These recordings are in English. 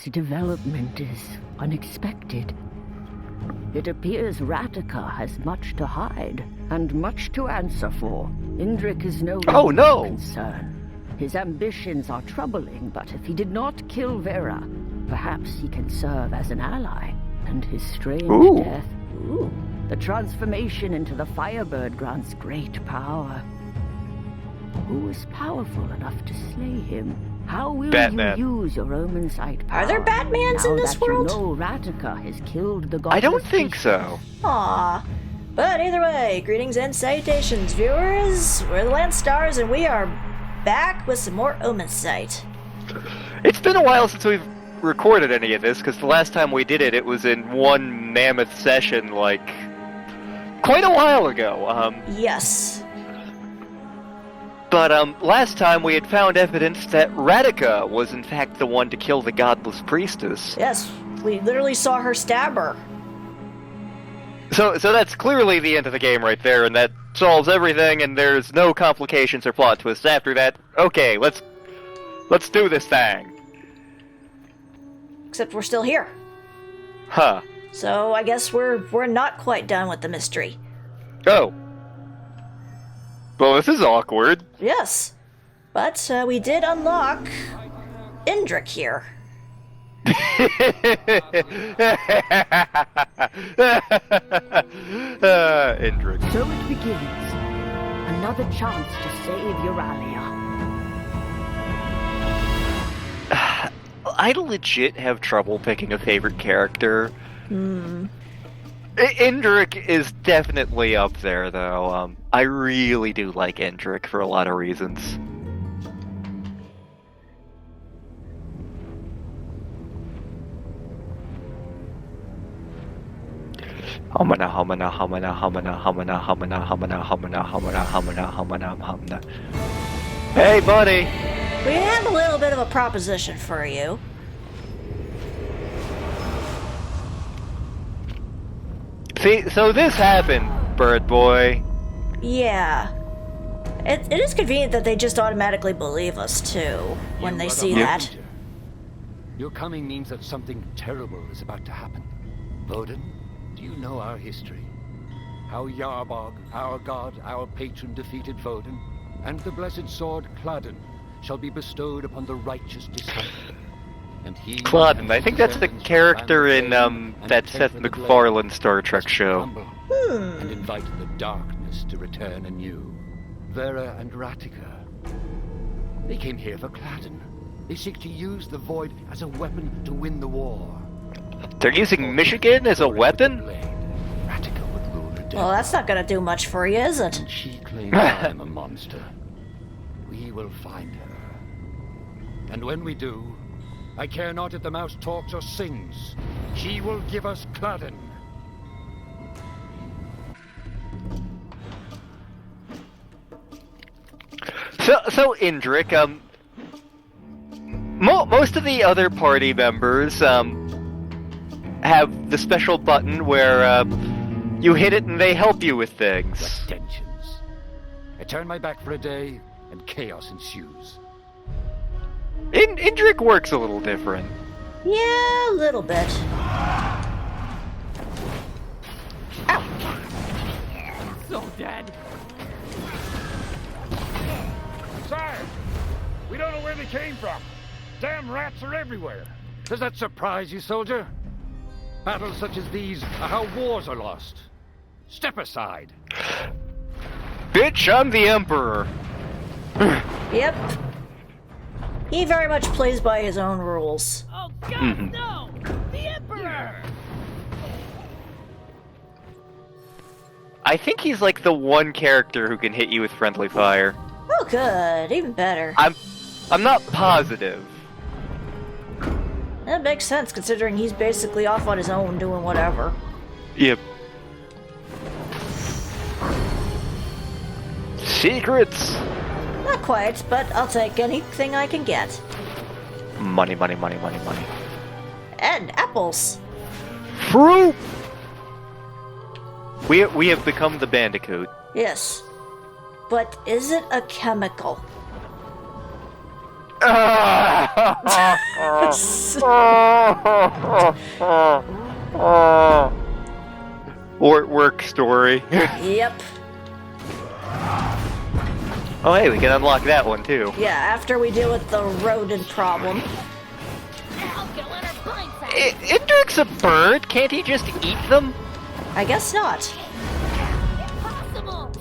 development is unexpected. It appears Radica has much to hide, and much to answer for. Indrik is no longer concern. His ambitions are troubling, but if he did not kill Vera, perhaps he can serve as an ally. And his strange death... the transformation into the FREEBIRD grants great power. Who is powerful enough to slay him? How will you use your Omensight power? Are there Batmans in this world? You know Radica has killed the godless I don't think so. Aww. But either way, greetings and salutations, viewers. We're the Landstars, and we are back with some more Omensight. It's been a while since we've recorded any of this, because the last time we did it, it was in one mammoth session, like, quite a while ago. Yes. But, last time we had found evidence that Radica was in fact the one to kill the godless priestess. Yes, we literally saw her stab her. So that's clearly the end of the game right there, and that solves everything, and there's no complications or plot twists after that. Okay, let's do this thing. Except we're still here. Huh. So I guess we're not quite done with the mystery. Oh. Well, this is awkward. Yes. But we did unlock Indrik here. Indrik. So it begins. Another chance to save Euralia. I legit have trouble picking a favorite character. Indrik is definitely up there, though. I really do like Indrik for a lot of reasons. Hey, buddy! We have a little bit of a proposition for you. See, so this happened, Bird Boy. Yeah. It is convenient that they just automatically believe us, too, when they see that. Your coming means that something terrible is about to happen. Woden, do you know our history? How Yarbog, our god, our patron, defeated Woden, and the blessed sword Cladden shall be bestowed upon the righteous disciple. And he... Cladden, I think that's the character in, that Seth MacFarlane Star Trek show. And invite the darkness to return anew. Vera and Radica. They came here for Cladden. They seek to use the void as a weapon to win the war. They're using Michigan as a weapon? Radica would rule her death. Well, that's not gonna do much for you, is it? And she claims I'm a monster. We will find her. And when we do, I care not if the mouse talks or sings. She will give us Cladden. So Indrik, most of the other party members, have the special button where, you hit it and they help you with things. Pretensions. I turn my back for a day, and chaos ensues. Indrik works a little different. Yeah, a little bit. Ow! So dead. Sire! We don't know where they came from. Damn rats are everywhere. Does that surprise you, soldier? Battles such as these are how wars are lost. Step aside. Bitch, I'm the Emperor. Yep. He very much plays by his own rules. Oh God, no! The Emperor! I think he's like the one character who can hit you with friendly fire. Oh, good. Even better. I'm not positive. That makes sense, considering he's basically off on his own doing whatever. Yep. Secrets! Not quite, but I'll take anything I can get. Money, money, money, money, money. And apples. Fruit! We have become the Bandicoot. Yes. But is it a chemical? Work story. Yep. Oh hey, we can unlock that one too. Yeah, after we deal with the rodent problem. Indrik's a bird. Can't he just eat them? I guess not. Impossible!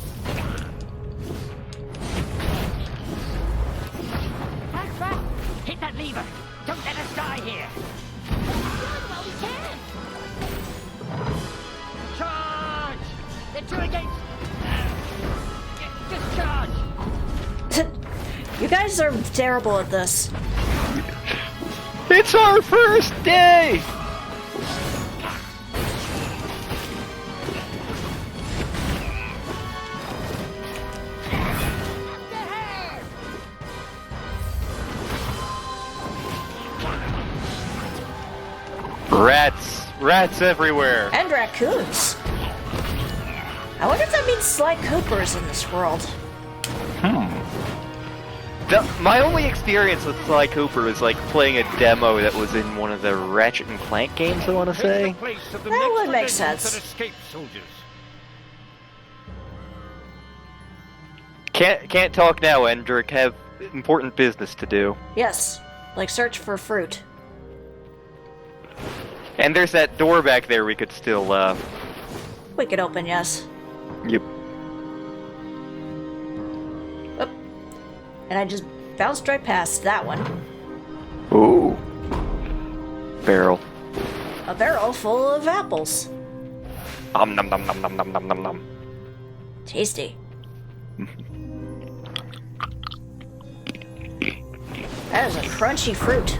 Fast! Hit that lever! Don't let us die here! Well, we can! Charge! They're two against... Discharge! You guys are terrible at this. It's our first day! Rats everywhere. And raccoons. I wonder if that means Sly Cooper's in this world. My only experience with Sly Cooper is like playing a demo that was in one of the Ratchet and Clank games, I want to say. That would make sense. Can't talk now, Endrick. Have important business to do. Yes, like search for fruit. And there's that door back there we could still, We could open, yes. Yep. Oop. And I just bounced right past that one. Ooh. Barrel. A barrel full of apples. Nom nom nom nom nom nom nom nom nom. Tasty. That is a crunchy fruit.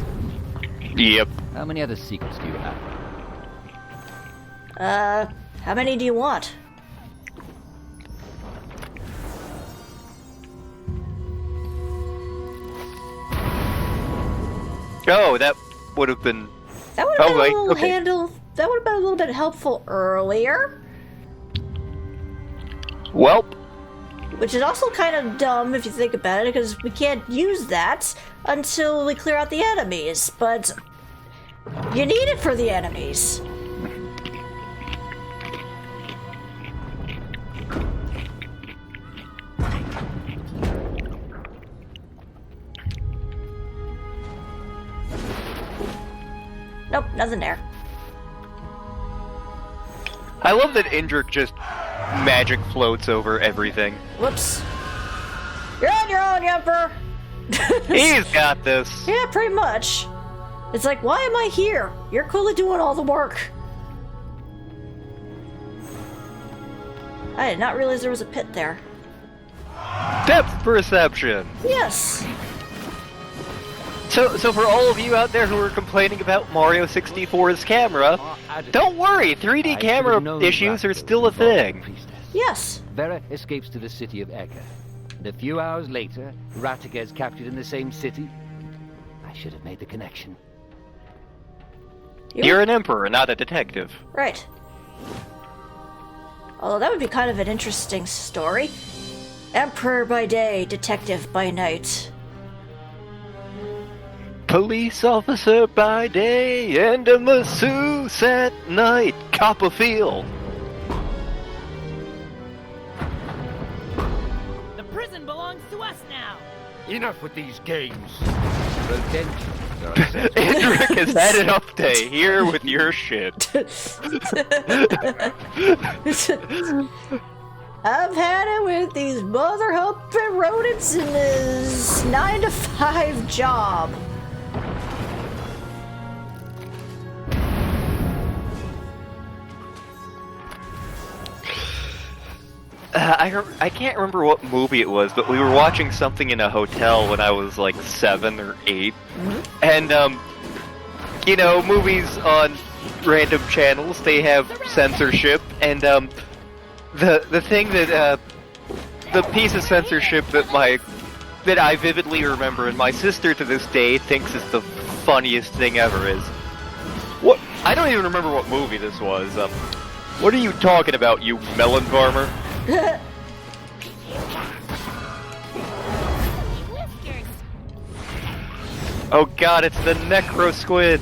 Yep. How many other secrets do you have? How many do you want? Oh, that would have been... That would have been right, a little okay. handle. That would have been a little bit helpful earlier. Welp. Which is also kind of dumb if you think about it, because we can't use that until we clear out the enemies. But you need it for the enemies. Nope, nothing there. I love that Indrik just magic floats over everything. Whoops. You're on your own, Emperor! He's got this. Yeah, pretty much. It's like, why am I here? You're clearly doing all the work. I did not realize there was a pit there. Depth perception. Yes. So for all of you out there who are complaining about Mario 64's camera, don't worry, 3D camera issues are still a thing. Yes. Vera escapes to the city of Eka. And a few hours later, Rataka is captured in the same city. I should have made the connection. You're an emperor, not a detective. Right. Although that would be kind of an interesting story. Emperor by day, detective by night. Police officer by day and a masseuse at night. Copperfield. The prison belongs to us now! Enough with these games. Rotentions are accepted. Indrik has had an up day here with your shit. I've had it with these mother humping rodents in this 9-to-5 job. I can't remember what movie it was, but we were watching something in a hotel when I was like 7 or 8. And, you know, movies on random channels, they have censorship, and, the thing that, the piece of censorship that I vividly remember, and my sister to this day thinks is the funniest thing ever is, what? I don't even remember what movie this was. What are you talking about, you melon farmer? Oh god, it's the Necro Squid!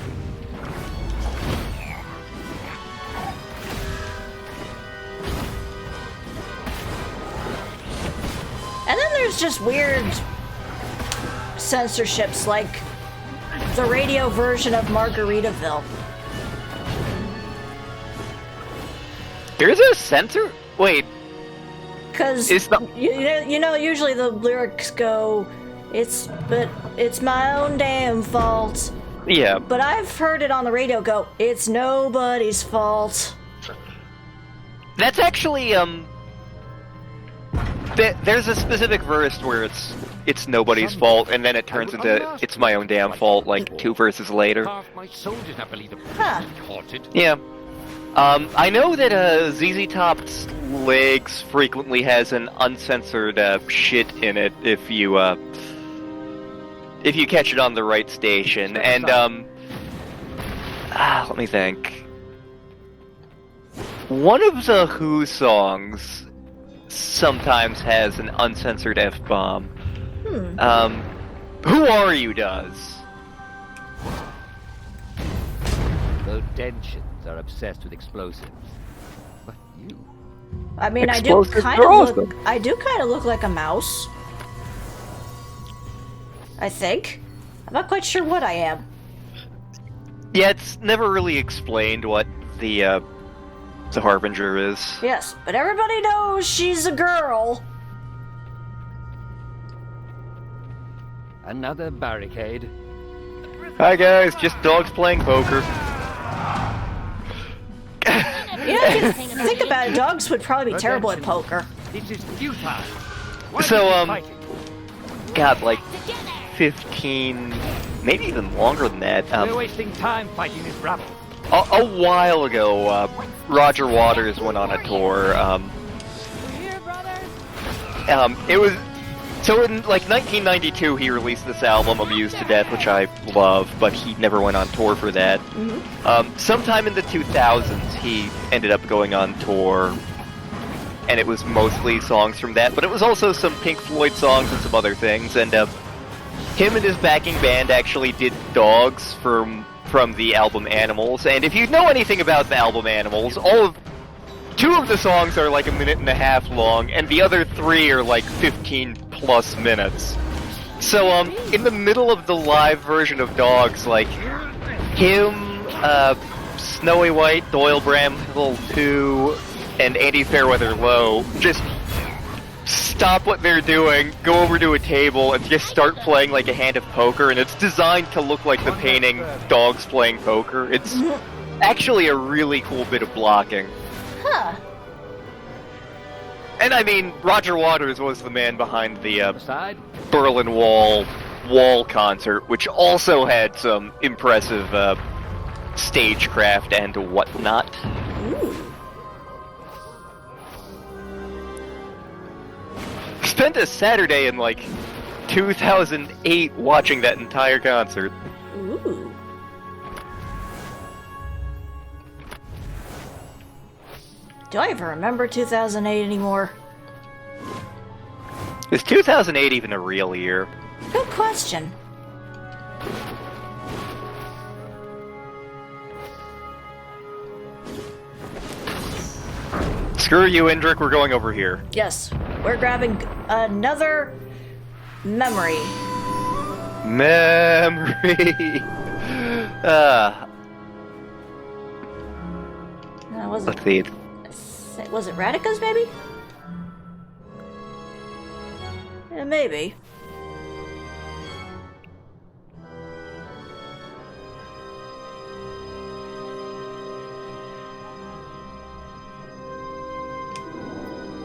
And then there's just weird censorships, like the radio version of Margaritaville. There's a censor? Wait. Because, you know, usually the lyrics go, it's my own damn fault. Yeah. But I've heard it on the radio go, it's nobody's fault. That's actually, there's a specific verse where it's nobody's fault, and then it turns into it's my own damn fault, like 2 verses later. Yeah. I know that ZZ Top's Legs frequently has an uncensored shit in it if you catch it on the right station. And let me think. One of the Who songs sometimes has an uncensored F-bomb. Who Are You does. The Dentions are obsessed with explosives. But you... I mean, I do kind of look like a mouse. I think. I'm not quite sure what I am. Yeah, it's never really explained what the Harbinger is. Yes, but everybody knows she's a girl. Another barricade. Hi guys, just dogs playing poker. You know, if you think about it, dogs would probably be terrible at poker. This is futile. So, God, like 15, maybe even longer than that. We're wasting time fighting this rabble. A while ago, Roger Waters went on a tour. It was so in like 1992 he released this album, Amused to Death, which I love, but he never went on tour for that. Sometime in the 2000s he ended up going on tour, and it was mostly songs from that, but it was also some Pink Floyd songs and some other things, and him and his backing band actually did Dogs from the album Animals, and if you know anything about the album Animals, 2 of the songs are like 1.5 minutes long, and the other 3 are like 15 plus minutes. So, in the middle of the live version of Dogs, like, him, Snowy White, Doyle Bramhall 2, and Andy Fairweather Lowe just stop what they're doing, go over to a table, and just start playing like a hand of poker, and it's designed to look like the painting Dogs Playing Poker. It's actually a really cool bit of blocking. Huh. And I mean, Roger Waters was the man behind the Berlin Wall concert, which also had some impressive stagecraft and whatnot. Ooh. Spent a Saturday in like 2008 watching that entire concert. Ooh. Do I even remember 2008 anymore? Is 2008 even a real year? Good question. Screw you, Indrik, we're going over here. Yes, we're grabbing another memory. Memory! Let's see. Was it Radica's, maybe? Yeah, maybe.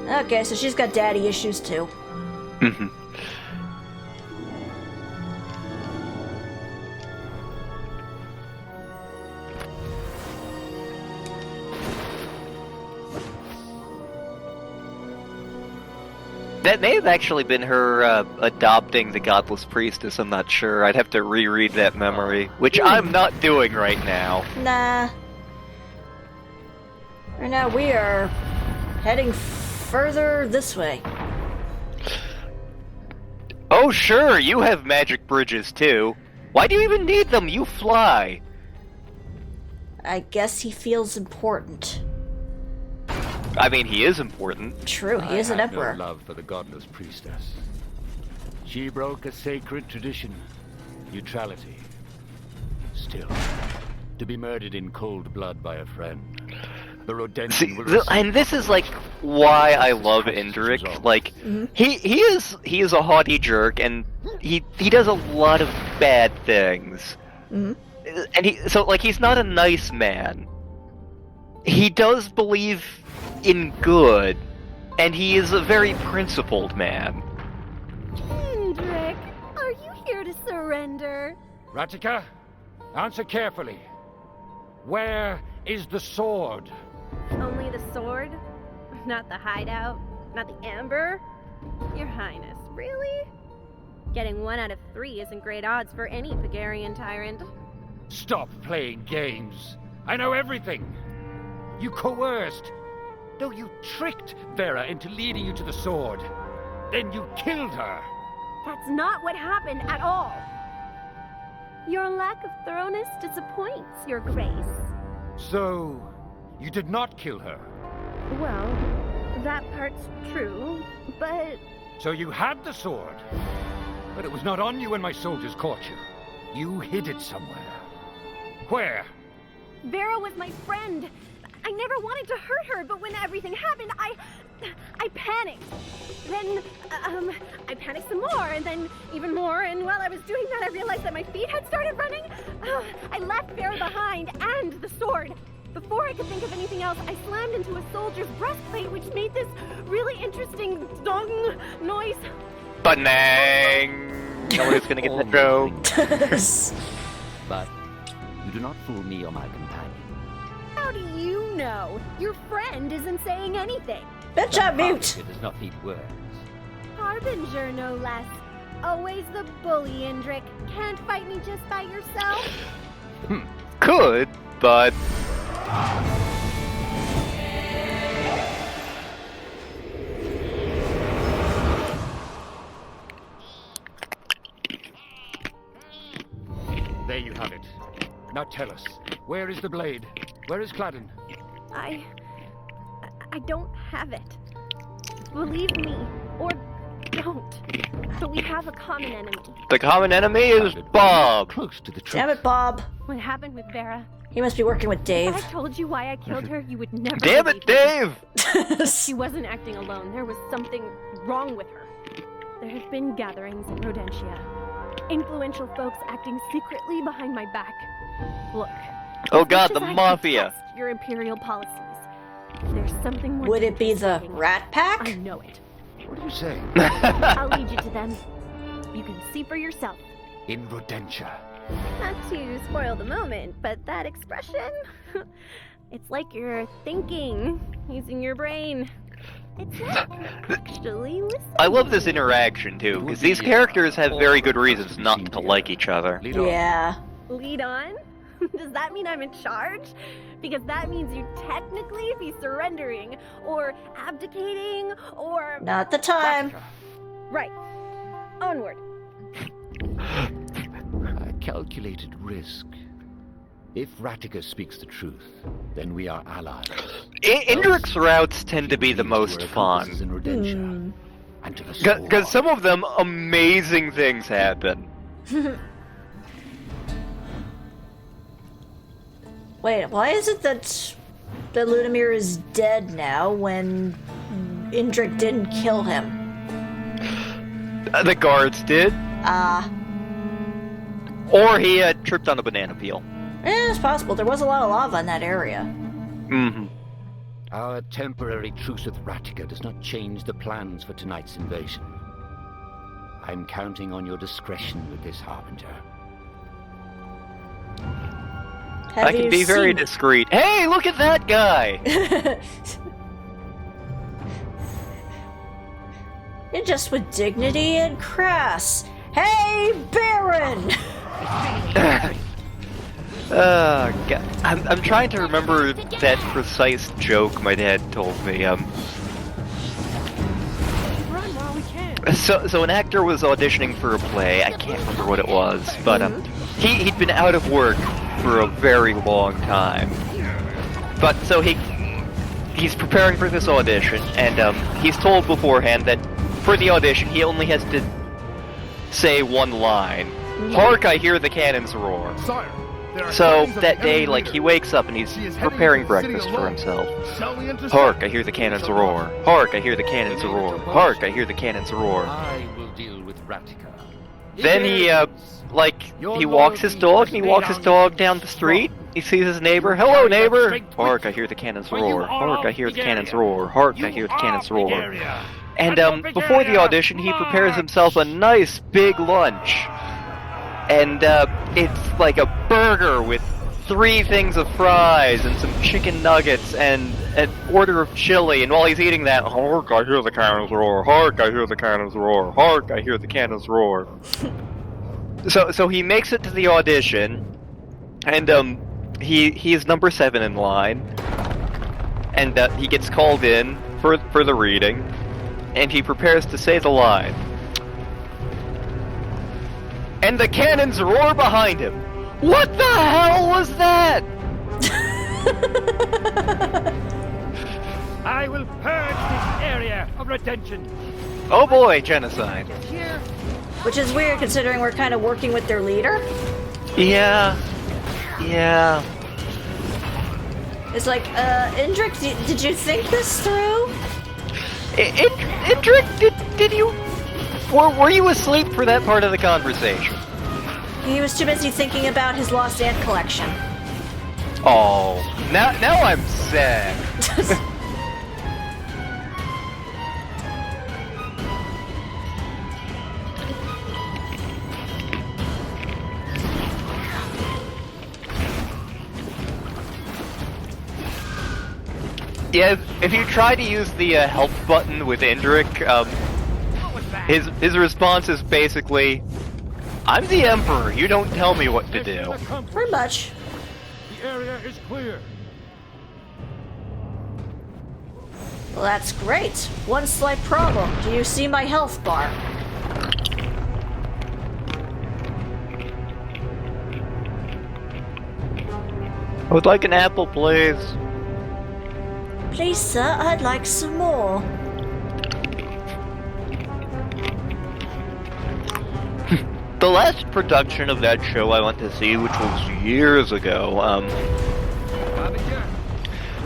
Okay, so she's got daddy issues too. Mm-hmm. That may have actually been her adopting the Godless Priestess, I'm not sure. I'd have to reread that memory, which I'm not doing right now. Nah. Right now we are heading further this way. Oh sure, you have magic bridges too. Why do you even need them? You fly! I guess he feels important. I mean, he is important. True, he is an I have emperor. no love for the godless priestess. She broke a sacred tradition. Neutrality. Still, to be murdered in cold blood by a friend. The Rodentian will And this is like why I love Indrik. Like, he is a haughty jerk, and he does a lot of bad things. And he's not a nice man. He does believe in good, and he is a very principled man. Indrik, are you here to surrender? Ratika, answer carefully. Where is the sword? Only the sword? Not the hideout? Not the amber? Your Highness, really? Getting 1 out of 3 isn't great odds for any Pagarian tyrant. Stop playing games. I know everything. You coerced. No, you tricked Vera into leading you to the sword. Then you killed her. That's not what happened at all. Your lack of thoroughness disappoints, Your Grace. So, you did not kill her. Well, that part's true, but... So you had the sword. But it was not on you when my soldiers caught you. You hid it somewhere. Where? Vera was my friend. I never wanted to hurt her, but when everything happened, I panicked. Then, I panicked some more, and then even more, and while I was doing that, I realized that my feet had started running. I left Vera behind, and the sword. Before I could think of anything else, I slammed into a soldier's breastplate, which made this really interesting dong noise. Banang! Nobody's gonna get that joke. But you do not fool me or my companion. How do you know? Your friend isn't saying anything. Bitch, I'm mute! It does not need words. Harbinger, no less. Always the bully, Indrik. Can't fight me just by yourself. Could, but... There you have it. Now tell us, where is the blade? Where is Cladden? I don't have it. Believe me, or don't. But we have a common enemy. The common enemy is Bob! Close to the truth. Damn it, Bob. What happened with Vera? He must be working with Dave. If I told you why I killed her, you would never Damn it, believe me. Dave! She wasn't acting alone. There was something wrong with her. There have been gatherings in Rodentia. Influential folks acting secretly behind my back. Look. Oh as god, much the as I mafia! detest your imperial policies. There's something more. Would it be the devastating. Rat I Pack? know it. What are you saying? I'll lead you to them. You can see for yourself. In Rodentia. Not to spoil the moment, but that expression? It's like you're thinking, using your brain. It's like actually listening. I love this interaction too, because these characters have very good reasons not to like each other. Lead on. Yeah. Lead on? Does that mean I'm in charge? Because that means you'd technically be surrendering, or abdicating, or... Not the time. Right. Onward. A calculated risk. If Ratika speaks the truth, then we are allies. Indrik's routes tend to be the most fun. In Rodentia, and to the sword. Because some of them, amazing things happen. Wait, why is it that Ludimir is dead now when Indrik didn't kill him? The guards did. Or he had tripped on a banana peel. It's possible. There was a lot of lava in that area. Mm-hmm. Our temporary truce with Ratika does not change the plans for tonight's invasion. I'm counting on your discretion with this, Harbinger. I can be very discreet. Hey, look at that guy! You're just with dignity and crass. Hey, Baron! God. I'm trying to remember that precise joke my dad told me. Run while we can. So an actor was auditioning for a play. I can't remember what it was, but he'd been out of work for a very long time. But so he's preparing for this audition, and he's told beforehand that for the audition he only has to say one line. Hark, I hear the cannons roar. Sire, so that day, like, he wakes up and he's preparing breakfast for himself. Hark, I hear the cannons roar. Hark, I hear the cannons roar. Hark, I hear the cannons roar. I will deal with Ratica. Then he walks his dog, and he walks his dog down the street. He sees his neighbor. Hello, neighbor! Hark, I hear the cannons roar. Hark, I hear the cannons roar. Hark, I hear the cannons roar. And before the audition, he prepares himself a nice big lunch. And it's like a burger with 3 things of fries and some chicken nuggets and an order of chili. And while he's eating that, hark, I hear the cannons roar. Hark, I hear the cannons roar. Hark, I hear the cannons roar. So he makes it to the audition, and he is number 7 in line, and he gets called in for the reading, and he prepares to say the line. And the cannons roar behind him. What the hell was that? I will purge this area of retention. Oh boy, genocide. Which is weird considering we're kind of working with their leader. Yeah. It's like, Indrik, did you think this through? Indrik, did you... Were you asleep for that part of the conversation? He was too busy thinking about his lost ant collection. Oh, now I'm sad. Yeah, if you try to use the help button with Indrik, his response is basically, I'm the Emperor, you don't tell me what to do. Pretty much. The area is clear. Well, that's great. One slight problem. Do you see my health bar? I would like an apple, please. Please, sir, I'd like some more. The last production of that show I went to see, which was years ago,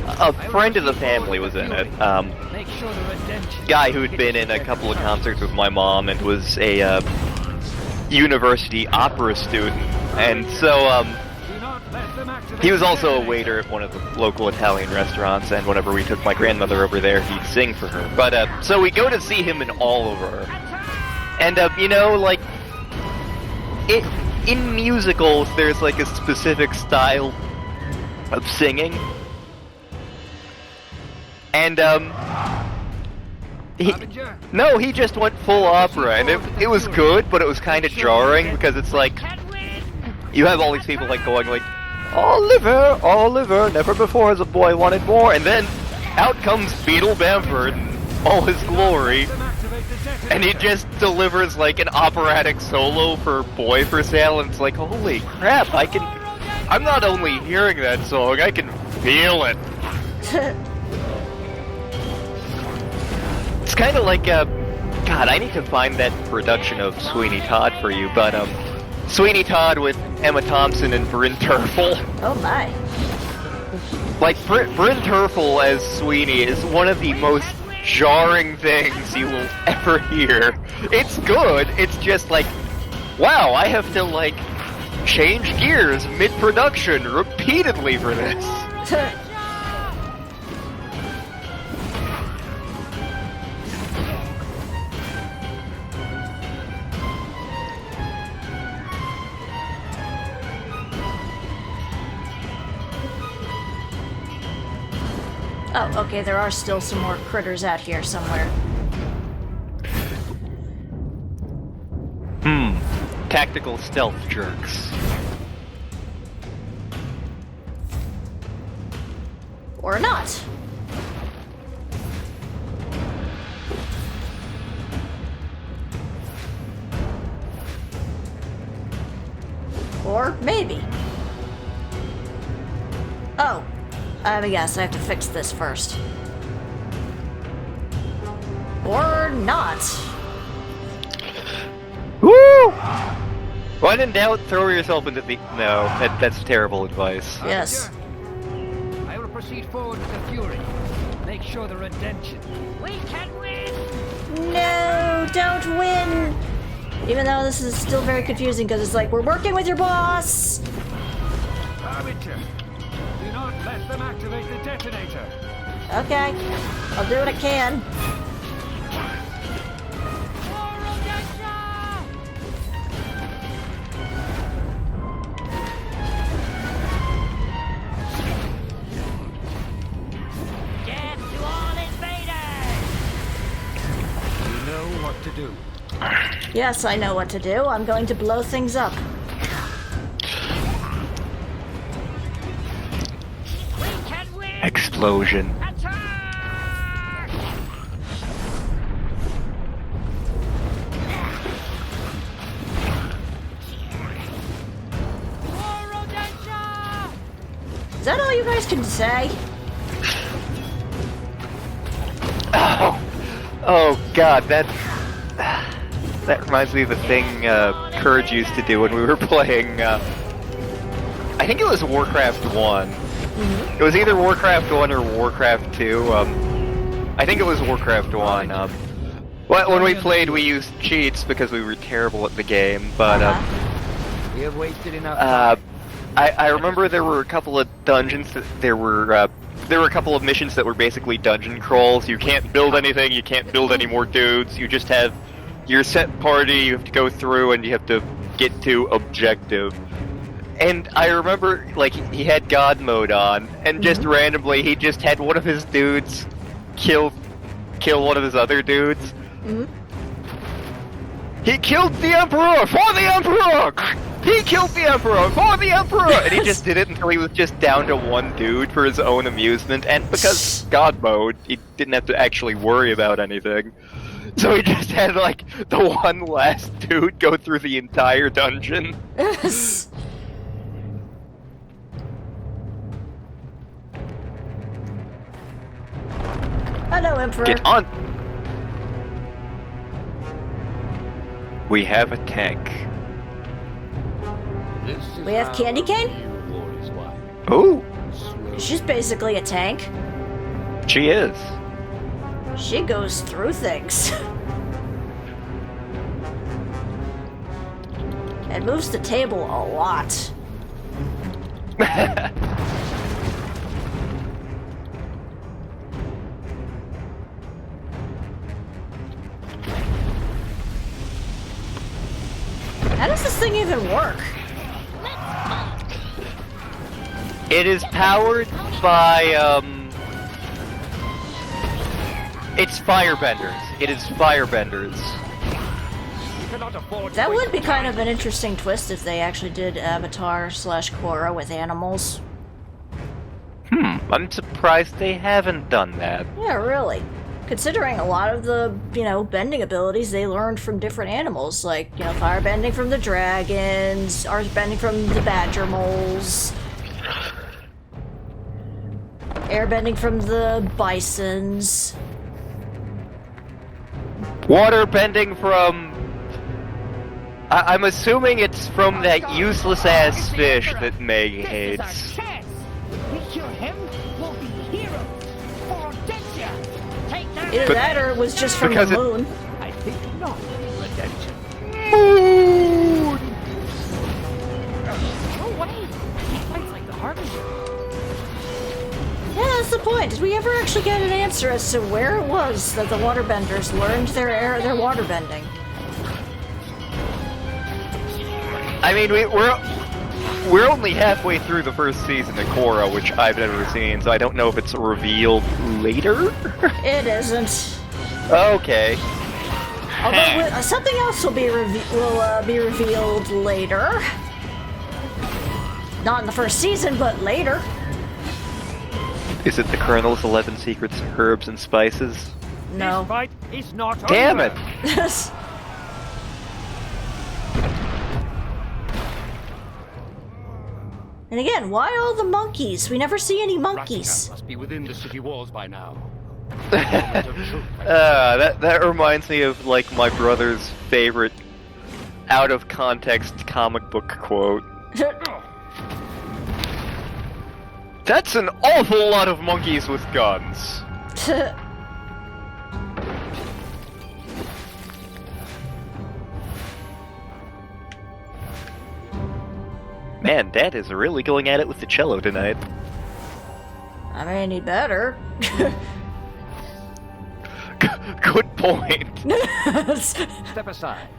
a friend of the family was in it. Guy who'd been in a couple of concerts with my mom and was a university opera student, and so he was also a waiter at one of the local Italian restaurants, and whenever we took my grandmother over there, he'd sing for her. But so we go to see him in Oliver, and you know, like, in musicals, there's like a specific style of singing, and he just went full opera, and it was good, but it was kind of jarring because it's like you have all these people like going like, Oliver, Oliver, never before has a boy wanted more, and then out comes Beetle Bamford in all his glory, and he just delivers like an operatic solo for Boy for Sale, and it's like, holy crap, I'm not only hearing that song, I can feel it. It's kind of like, God, I need to find that production of Sweeney Todd for you, but, Sweeney Todd with Emma Thompson and Bryn Terfel. Oh my. Like, Bryn Terfel as Sweeney is one of the most jarring things you will ever hear. It's good, it's just like, wow, I have to, like, change gears mid-production repeatedly for this. Oh, okay, there are still some more critters out here somewhere. Tactical stealth jerks. Or not. before? Maybe. Oh. Yes, I have to fix this first. Or not. Woo! When in doubt, throw yourself into the... No, that's terrible advice. Yes. I will proceed forward with the fury. Make sure the redemption. We can win! No, don't win! Even though this is still very confusing because it's like, we're working with your boss! Arbiter, do not let them activate the detonator. Okay, I'll do what I can. Get to all invaders! You know what to do. Yes, I know what to do. I'm going to blow things up. We can win! Explosion. Attack! Is that all you guys can say? Oh god, that reminds me of the thing Courage used to do when we were playing, I think it was Warcraft 1. It was either Warcraft 1 or Warcraft 2. I think it was Warcraft 1. When we played, we used cheats because we were terrible at the game, but We have wasted enough time. I remember there were a couple of dungeons that there were a couple of missions that were basically dungeon crawls. You can't build anything, you can't build any more dudes, you just have your set party, you have to go through and you have to get to objective. And I remember, like, he had God mode on, and just randomly he just had one of his dudes kill one of his other dudes. He killed the Emperor for the Emperor! He killed the Emperor for the Emperor! And he just did it until he was just down to one dude for his own amusement, and because God mode, he didn't have to actually worry about anything. So he just had, like, the one last dude go through the entire dungeon. Yes. Hello, Emperor. Get on! We have a tank. We have Candy Cane? Ooh! She's basically a tank. She is. She goes through things. And moves the table a lot. How does this thing even work? It is powered by, it's firebenders. It is firebenders. That would be kind of an interesting twist if they actually did Avatar/Korra with animals. I'm surprised they haven't done that. Yeah, really. Considering a lot of the, bending abilities they learned from different animals, like, fire bending from the dragons, earth bending from the badger moles, air bending from the bisons. Water bending from... I'm assuming it's from that useless-ass fish that Meg hates. We kill him, we'll be heroes. For Dexia. Take that. Either that or it was just from the because moon. I think not. Redemption. Moon! No way. He fights like the Harbinger. Yeah, that's the point. Did we ever actually get an answer as to where it was that the waterbenders learned their water bending? I mean, we're only halfway through the first season of Korra, which I've never seen, so I don't know if it's revealed later? It isn't. Okay. Although something else will be revealed later. Not in the first season, but later. Is it the Colonel's 11 Secrets of Herbs and Spices? No. This fight is not Damn over. it! And again, why all the monkeys? We never see any monkeys. Ratigan must be within the city walls by now. That reminds me of like my brother's favorite out of context comic book quote. That's an awful lot of monkeys with guns. Man, Dad is really going at it with the cello tonight. I mean, he better. Good point. Step aside.